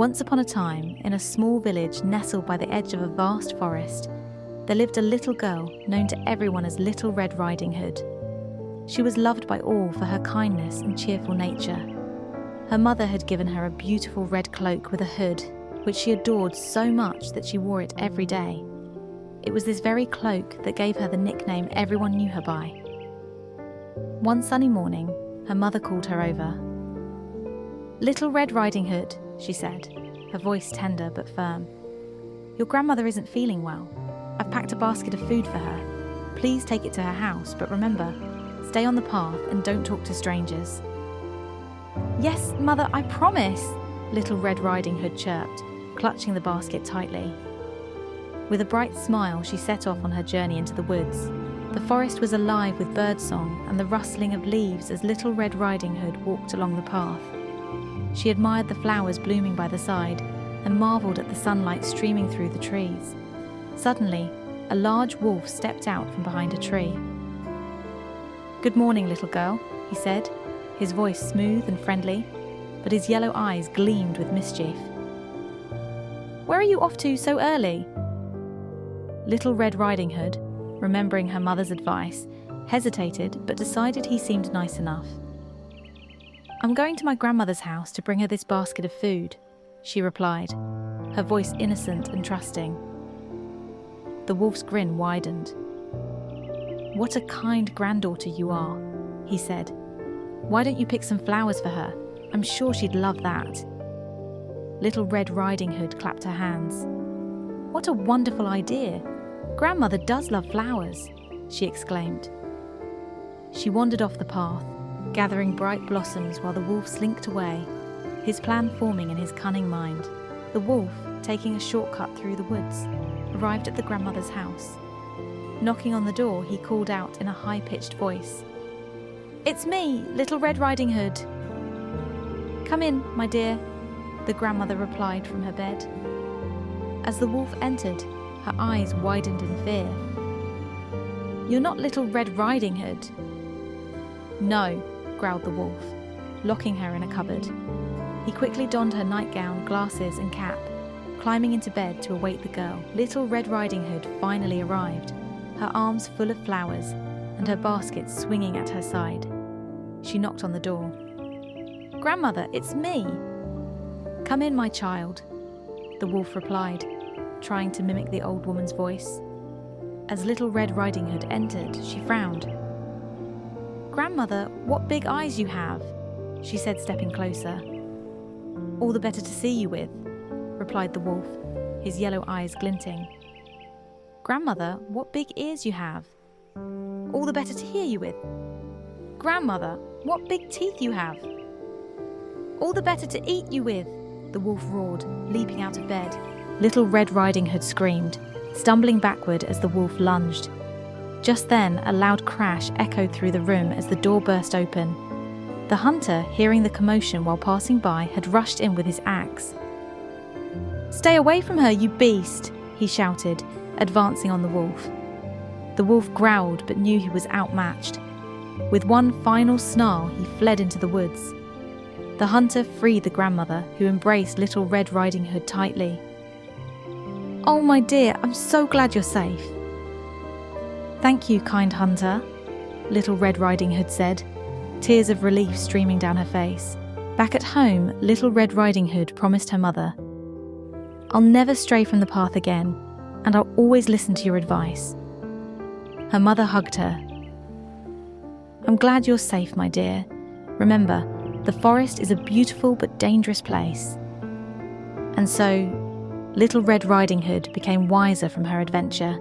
Once upon a time, in a small village nestled by the edge of a vast forest, there lived a little girl known to everyone as Little Red Riding Hood. She was loved by all for her kindness and cheerful nature. Her mother had given her a beautiful red cloak with a hood, which she adored so much that she wore it every day. It was this very cloak that gave her the nickname everyone knew her by. One sunny morning, her mother called her over. "Little Red Riding Hood," she said, her voice tender but firm. "Your grandmother isn't feeling well. I've packed a basket of food for her. Please take it to her house, but remember, stay on the path and don't talk to strangers." "Yes, Mother, I promise," Little Red Riding Hood chirped, clutching the basket tightly. With a bright smile, she set off on her journey into the woods. The forest was alive with birdsong and the rustling of leaves as Little Red Riding Hood walked along the path. She admired the flowers blooming by the side and marvelled at the sunlight streaming through the trees. Suddenly, a large wolf stepped out from behind a tree. "Good morning, little girl," he said, his voice smooth and friendly, but his yellow eyes gleamed with mischief. "Where are you off to so early?" Little Red Riding Hood, remembering her mother's advice, hesitated but decided he seemed nice enough. "I'm going to my grandmother's house to bring her this basket of food," she replied, her voice innocent and trusting. The wolf's grin widened. "What a kind granddaughter you are," he said. "Why don't you pick some flowers for her? I'm sure she'd love that." Little Red Riding Hood clapped her hands. "What a wonderful idea! Grandmother does love flowers," she exclaimed. She wandered off the path, gathering bright blossoms while the wolf slinked away, his plan forming in his cunning mind. The wolf, taking a shortcut through the woods, arrived at the grandmother's house. Knocking on the door, he called out in a high-pitched voice, "It's me, Little Red Riding Hood." "Come in, my dear," the grandmother replied from her bed. As the wolf entered, her eyes widened in fear. "You're not Little Red Riding Hood." "No," growled the wolf, locking her in a cupboard. He quickly donned her nightgown, glasses and cap, climbing into bed to await the girl. Little Red Riding Hood finally arrived, her arms full of flowers and her basket swinging at her side. She knocked on the door. "Grandmother, it's me." "Come in, my child," the wolf replied, trying to mimic the old woman's voice. As Little Red Riding Hood entered, she frowned. "Grandmother, what big eyes you have," she said, stepping closer. "All the better to see you with," replied the wolf, his yellow eyes glinting. "Grandmother, what big ears you have." "All the better to hear you with." "Grandmother, what big teeth you have." "All the better to eat you with," the wolf roared, leaping out of bed. Little Red Riding Hood screamed, stumbling backward as the wolf lunged. Just then, a loud crash echoed through the room as the door burst open. The hunter, hearing the commotion while passing by, had rushed in with his axe. "Stay away from her, you beast!" he shouted, advancing on the wolf. The wolf growled but knew he was outmatched. With one final snarl, he fled into the woods. The hunter freed the grandmother, who embraced Little Red Riding Hood tightly. "Oh, my dear, I'm so glad you're safe." "Thank you, kind hunter," Little Red Riding Hood said, tears of relief streaming down her face. Back at home, Little Red Riding Hood promised her mother, "I'll never stray from the path again, and I'll always listen to your advice." Her mother hugged her. "I'm glad you're safe, my dear. Remember, the forest is a beautiful but dangerous place." And so, Little Red Riding Hood became wiser from her adventure,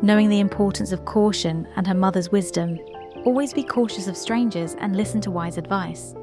knowing the importance of caution and her mother's wisdom. Always be cautious of strangers and listen to wise advice.